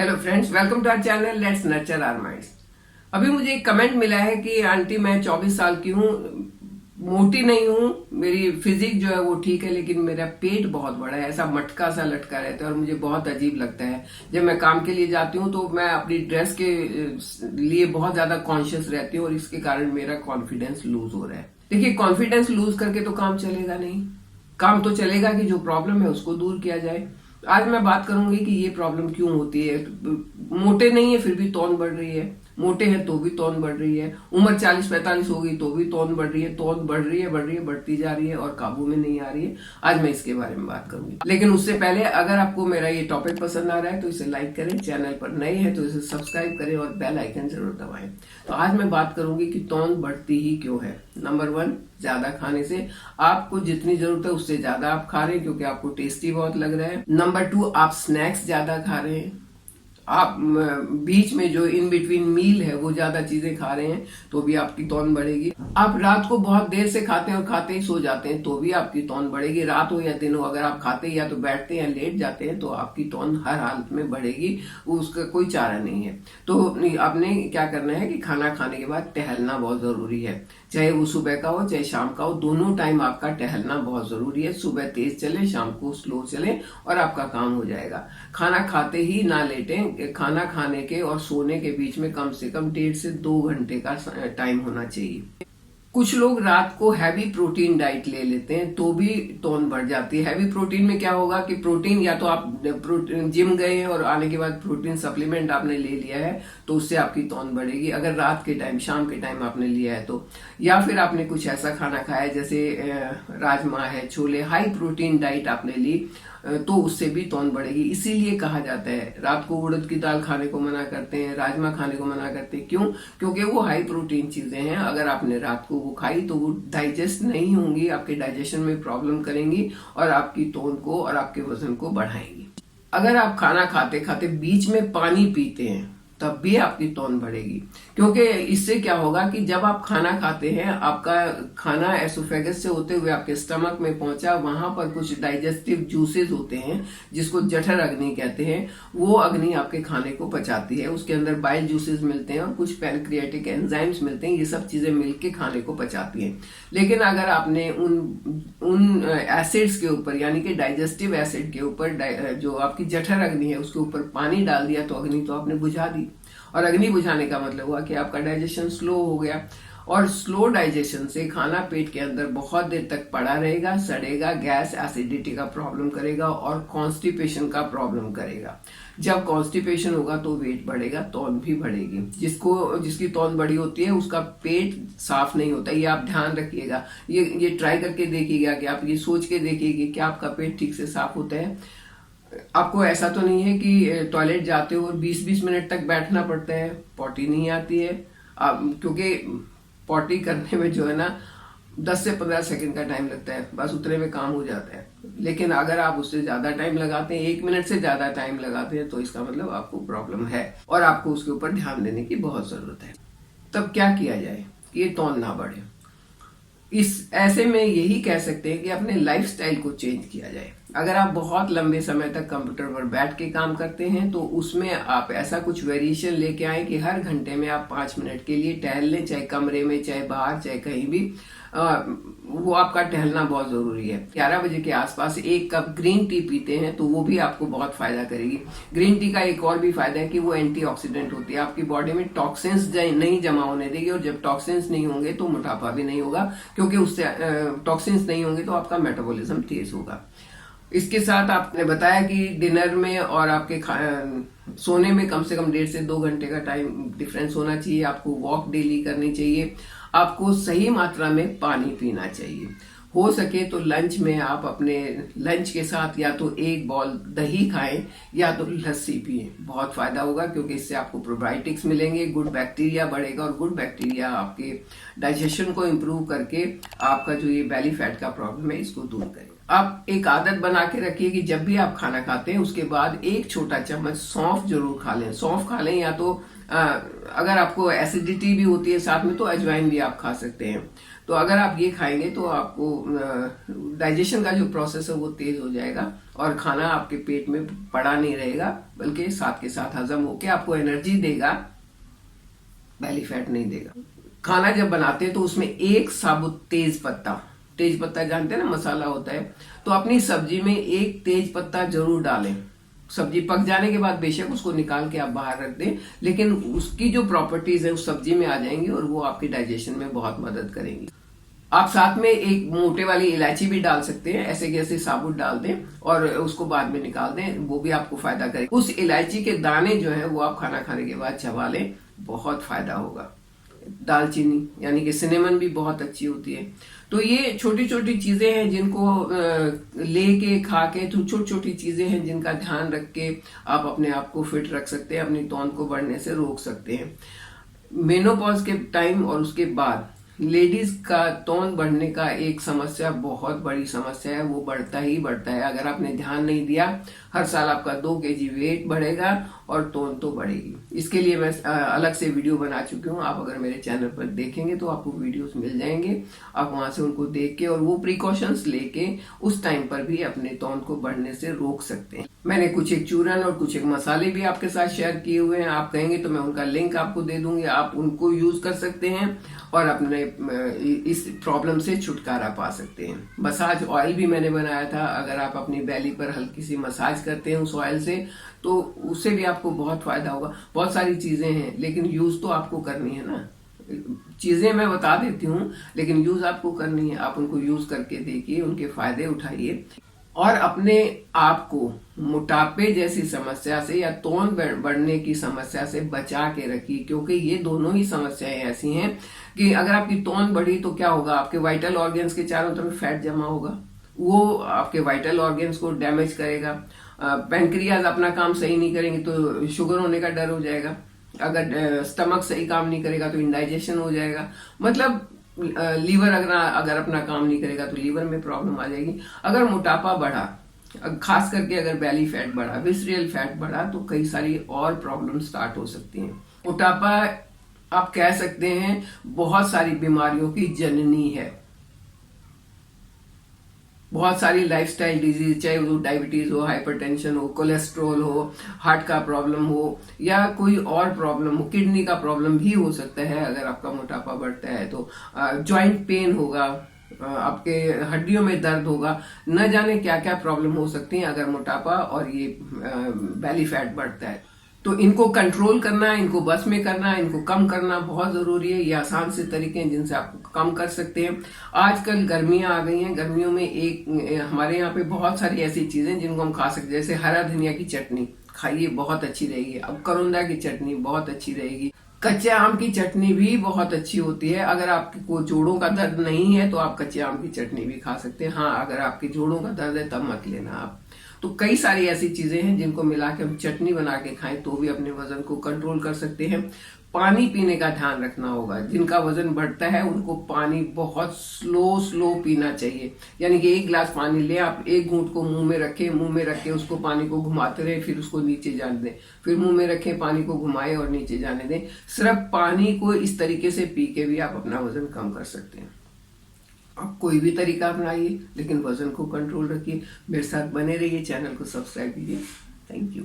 Hello friends, welcome to our channel let's nurture our minds. अभी मुझे एक comment मिला है कि आंटी मैं 24 साल की हूँ, मोटी नहीं हूँ, मेरी फिजिक जो है वो ठीक है, लेकिन मेरा पेट बहुत बड़ा है, ऐसा मटका सा लटका रहता है और मुझे बहुत अजीब लगता है। जब मैं काम के लिए जाती हूँ तो मैं अपनी ड्रेस के लिए बहुत ज्यादा कॉन्शियस रहती हूँ और इसके कारण मेरा कॉन्फिडेंस लूज हो रहा है। देखिए, कॉन्फिडेंस लूज करके तो काम चलेगा नहीं। काम तो चलेगा कि जो प्रॉब्लम है उसको दूर किया जाए। आज मैं बात करूंगी कि ये प्रॉब्लम क्यों होती है। मोटे नहीं है फिर भी तौन बढ़ रही है, मोटे हैं तो भी तौन बढ़ रही है, उम्र 40-45 हो गई तो भी तौन बढ़ रही है, तौन बढ़ रही है, बढ़ती जा रही है और काबू में नहीं आ रही है। आज मैं इसके बारे में बात करूंगी, लेकिन उससे पहले अगर आपको मेरा ये टॉपिक पसंद आ रहा है तो इसे लाइक करें, चैनल पर नए हैं तो इसे सब्सक्राइब करें और बेल आइकन जरूर दबाएं। तो आज मैं बात करूंगी कि तौन बढ़ती ही क्यों है। नंबर 1, ज्यादा खाने से। आपको जितनी जरूरत है उससे ज्यादा आप खा रहे हैं क्योंकि आपको टेस्टी बहुत लग रहा है। नंबर 2, आप स्नैक्स ज्यादा खा रहे हैं। आप बीच में जो इन बिटवीन मील है वो ज्यादा चीजें खा रहे हैं तो भी आपकी तौन बढ़ेगी। आप रात को बहुत देर से खाते हैं और खाते ही सो जाते हैं तो भी आपकी तौन बढ़ेगी। रात हो या दिन हो, अगर आप खाते या तो बैठते हैं या लेट जाते हैं तो आपकी तौन हर हालत में बढ़ेगी, उसका कोई चारा नहीं है। तो आपने क्या करना है कि खाना खाने के बाद टहलना बहुत जरूरी है, चाहे वो सुबह का हो चाहे शाम का हो, दोनों टाइम आपका टहलना बहुत जरूरी है। सुबह तेज चले, शाम को स्लो चले और आपका काम हो जाएगा। खाना खाते ही ना लेटें। खाना खाने के और सोने के बीच में कम से कम 1.5 से 2 घंटे का टाइम होना चाहिए। कुछ लोग रात को हैवी प्रोटीन डाइट ले लेते हैं तो भी तौन बढ़ जाती है। हैवी प्रोटीन में क्या होगा कि प्रोटीन, या तो आप जिम गए हैं और आने के बाद प्रोटीन सप्लीमेंट आपने ले लिया है तो उससे आपकी तौन बढ़ेगी, अगर रात के टाइम शाम के टाइम आपने लिया है तो। या फिर आपने कुछ ऐसा खाना खाया है जैसे राजमा है, छोले, हाई प्रोटीन डाइट आपने ली तो उससे भी तौन बढ़ेगी। इसीलिए कहा जाता है रात को उड़द की दाल खाने को मना करते हैं, राजमा खाने को मना करते हैं। क्यों? क्योंकि वो हाई प्रोटीन चीजें हैं, अगर आपने रात को वो खाई तो वो डाइजेस्ट नहीं होंगी, आपके डाइजेशन में प्रॉब्लम करेंगी और आपकी तौन को और आपके वजन को बढ़ाएंगी। अगर आप खाना खाते खाते बीच में पानी पीते हैं तब भी आपकी तौन बढ़ेगी, क्योंकि इससे क्या होगा कि जब आप खाना खाते हैं, आपका खाना एसोफेगस से होते हुए आपके स्टमक में पहुंचा, वहां पर कुछ डाइजेस्टिव जूसेस होते हैं जिसको जठर अग्नि कहते हैं। वो अग्नि आपके खाने को पचाती है, उसके अंदर बाइल जूसेस मिलते हैं और कुछ पैनक्रियाटिक एंजाइम्स मिलते हैं, ये सब चीजें मिलकर खाने को पचाती हैं। लेकिन अगर आपने उन एसिड्स के ऊपर, यानी कि डाइजेस्टिव एसिड के ऊपर, जो आपकी जठर अग्नि है उसके ऊपर पानी डाल दिया तो अग्नि तो आपने बुझा दी, और अग्नि बुझाने का मतलब हुआ कि आपका डाइजेशन स्लो हो गया। और स्लो डाइजेशन से खाना पेट के अंदर बहुत देर तक पड़ा रहेगा, सड़ेगा, गैस एसिडिटी का प्रॉब्लम करेगा और कॉन्स्टिपेशन का प्रॉब्लम करेगा। जब कॉन्स्टिपेशन होगा तो वेट बढ़ेगा, तौन भी बढ़ेगी। जिसकी तौन बड़ी होती है उसका पेट साफ नहीं होता, ये आप ध्यान रखिएगा। ये ट्राई करके देखिएगा कि आप ये सोच के देखिएगा कि आपका पेट ठीक से साफ होता है। आपको ऐसा तो नहीं है कि टॉयलेट जाते हो और 20-20 मिनट तक बैठना पड़ता है, पॉटी नहीं आती है। क्योंकि पॉटी करने में जो है ना 10 से 15 सेकंड का टाइम लगता है, बस उतने में काम हो जाता है। लेकिन अगर आप उससे ज्यादा टाइम लगाते हैं, 1 मिनट से ज्यादा टाइम लगाते हैं, तो इसका मतलब आपको प्रॉब्लम है और आपको उसके ऊपर ध्यान देने की बहुत जरूरत है। तब क्या किया जाए कि ये तौन ना बढ़े? ऐसे में यही कह सकते हैं कि अपने लाइफस्टाइल को चेंज किया जाए। अगर आप बहुत लंबे समय तक कंप्यूटर पर बैठ के काम करते हैं तो उसमें आप ऐसा कुछ वेरिएशन लेके आए कि हर घंटे में आप 5 मिनट के लिए टहल लें, चाहे कमरे में, चाहे बाहर, चाहे कहीं भी। वो आपका टहलना बहुत जरूरी है। 11 बजे के आसपास 1 कप ग्रीन टी पीते हैं तो वो भी आपको बहुत फायदा करेगी। ग्रीन टी का एक और भी फायदा है कि वो एंटीऑक्सीडेंट होती है, आपकी बॉडी में टॉक्सिन्स नहीं जमा होने देगी, और जब टॉक्सिन्स नहीं होंगे तो मोटापा भी नहीं होगा, क्योंकि उससे टॉक्सिन्स नहीं होंगे तो आपका मेटाबॉलिज्म तेज होगा। इसके साथ आपने बताया कि डिनर में और आपके सोने में कम से कम 1.5 से 2 घंटे का टाइम डिफरेंस होना चाहिए। आपको वॉक डेली करनी चाहिए, आपको सही मात्रा में पानी पीना चाहिए। हो सके तो लंच में आप अपने लंच के साथ या तो 1 बॉल दही खाएं या तो लस्सी पिए, बहुत फायदा होगा, क्योंकि इससे आपको प्रोबायोटिक्स मिलेंगे, गुड बैक्टीरिया बढ़ेगा और गुड बैक्टीरिया आपके डाइजेशन को इम्प्रूव करके आपका जो ये बेली फैट का प्रॉब्लम है इसको दूर करेगा। आप एक आदत बना के रखिए कि जब भी आप खाना खाते हैं उसके बाद एक छोटा चम्मच सौंफ जरूर खा लें। सौंफ खा लें, या तो अगर आपको एसिडिटी भी होती है साथ में तो अजवाइन भी आप खा सकते हैं। तो अगर आप ये खाएंगे तो आपको डाइजेशन का जो प्रोसेस है वो तेज हो जाएगा और खाना आपके पेट में पड़ा नहीं रहेगा, बल्कि साथ के साथ हजम होके आपको एनर्जी देगा, बेली फैट नहीं देगा। खाना जब बनाते हैं तो उसमें एक साबुत तेज पत्ता जानते हैं ना, मसाला होता है, तो अपनी सब्जी में एक तेज पत्ता जरूर डालें। सब्जी पक जाने के बाद बेशक उसको निकाल के आप बाहर रख दें, लेकिन उसकी जो प्रॉपर्टीज है उस सब्जी में आ जाएंगी और वो आपके डाइजेशन में बहुत मदद करेंगी। आप साथ में एक मोटे वाली इलायची भी डाल सकते हैं, ऐसे कैसे साबुत डाल दें और उसको बाद में निकाल दें, वो भी आपको फायदा करेगा। उस इलायची के दाने जो है वो आप खाना खाने के बाद चबा लें, बहुत फायदा होगा। दालचीनी यानी कि सिनेमन भी बहुत अच्छी होती है। तो ये छोटी छोटी चीजें हैं जिनको लेके खा के, तो छोटी छोटी चीजें हैं जिनका ध्यान रख के आप अपने आप को फिट रख सकते हैं, अपनी तौन को बढ़ने से रोक सकते हैं। मेनोपॉज के टाइम और उसके बाद लेडीज का तौन बढ़ने का एक समस्या, बहुत बड़ी समस्या है, वो बढ़ता ही बढ़ता है। अगर आपने ध्यान नहीं दिया, हर साल आपका 2 kg वेट बढ़ेगा और तौन तो बढ़ेगी। इसके लिए मैं अलग से वीडियो बना चुकी हूँ, आप अगर मेरे चैनल पर देखेंगे तो आपको वीडियोस मिल जाएंगे, आप वहां से उनको देख के और वो प्रिकॉशंस लेके उस टाइम पर भी अपने तौन को बढ़ने से रोक सकते हैं। मैंने कुछ एक चूरन और कुछ एक मसाले भी आपके साथ शेयर किए हुए हैं, आप कहेंगे तो मैं उनका लिंक आपको दे दूंगी, आप उनको यूज कर सकते हैं और अपने इस प्रॉब्लम से छुटकारा पा सकते हैं। मसाज ऑयल भी मैंने बनाया था, अगर आप अपनी बेली पर हल्की सी मसाज करते हैं उस ऑयल से तो उससे भी आपको बहुत फायदा होगा। बहुत सारी चीजें हैं लेकिन यूज तो आपको करनी है ना, चीजें मैं बता देती हूँ लेकिन यूज आपको करनी है, आप उनको यूज करके देखिए, उनके फायदे उठाइए और अपने आप को मोटापे जैसी समस्या से या तौन बढ़ने की समस्या से बचा के रखिए, क्योंकि ये दोनों ही समस्याएं ऐसी हैं कि अगर आपकी तौन बढ़ी तो क्या होगा, आपके वाइटल ऑर्गन्स के चारों तरफ फैट जमा होगा, वो आपके वाइटल ऑर्गन्स को डैमेज करेगा। पैंक्रियाज अपना काम सही नहीं करेंगे तो शुगर होने का डर हो जाएगा, अगर स्टमक सही काम नहीं करेगा तो इंडाइजेशन हो जाएगा, मतलब लीवर अगर अपना काम नहीं करेगा तो लीवर में प्रॉब्लम आ जाएगी। अगर मोटापा बढ़ा, खास करके अगर बेली फैट बढ़ा, विसरियल फैट बढ़ा, तो कई सारी और प्रॉब्लम स्टार्ट हो सकती हैं। मोटापा आप कह सकते हैं बहुत सारी बीमारियों की जननी है। बहुत सारी लाइफस्टाइल डिजीज, चाहे वो डायबिटीज हो, हाइपरटेंशन हो, कोलेस्ट्रॉल हो, हार्ट का प्रॉब्लम हो या कोई और प्रॉब्लम हो, किडनी का प्रॉब्लम भी हो सकता है अगर आपका मोटापा बढ़ता है तो। जॉइंट पेन होगा, आपके हड्डियों में दर्द होगा, न जाने क्या क्या प्रॉब्लम हो सकती है अगर मोटापा और ये बेली फैट बढ़ता है। तो इनको कंट्रोल करना, इनको बस में करना, इनको कम करना बहुत जरूरी है। ये आसान से तरीके हैं जिनसे आप कम कर सकते हैं। आजकल गर्मियां आ गई हैं, गर्मियों में हमारे यहाँ पे बहुत सारी ऐसी चीजें जिनको हम खा सकते हैं, जैसे हरा धनिया की चटनी खाइए, बहुत अच्छी रहेगी। अब करोंदा की चटनी बहुत अच्छी रहेगी। कच्चे आम की चटनी भी बहुत अच्छी होती है। अगर आपको जोड़ों का दर्द नहीं है तो आप कच्चे आम की चटनी भी खा सकते हैं। हाँ, अगर आपके जोड़ों का दर्द है तब मत लेना आप। तो कई सारी ऐसी चीजें हैं जिनको मिला के हम चटनी बना के खाएं तो भी अपने वजन को कंट्रोल कर सकते हैं। पानी पीने का ध्यान रखना होगा, जिनका वजन बढ़ता है उनको पानी बहुत स्लो पीना चाहिए। यानी कि 1 गिलास पानी ले, आप 1 घूंट को मुंह में रखें, मुंह में रख के उसको पानी को घुमाते रहे, फिर उसको नीचे जाने दें, फिर मुंह में रखें, पानी को घुमाएं और नीचे जाने दें। सिर्फ पानी को इस तरीके से पी के भी आप अपना वजन कम कर सकते हैं। आप कोई भी तरीका अपनाइए लेकिन वजन को कंट्रोल रखिए। मेरे साथ बने रहिए, चैनल को सब्सक्राइब कीजिए। Thank you.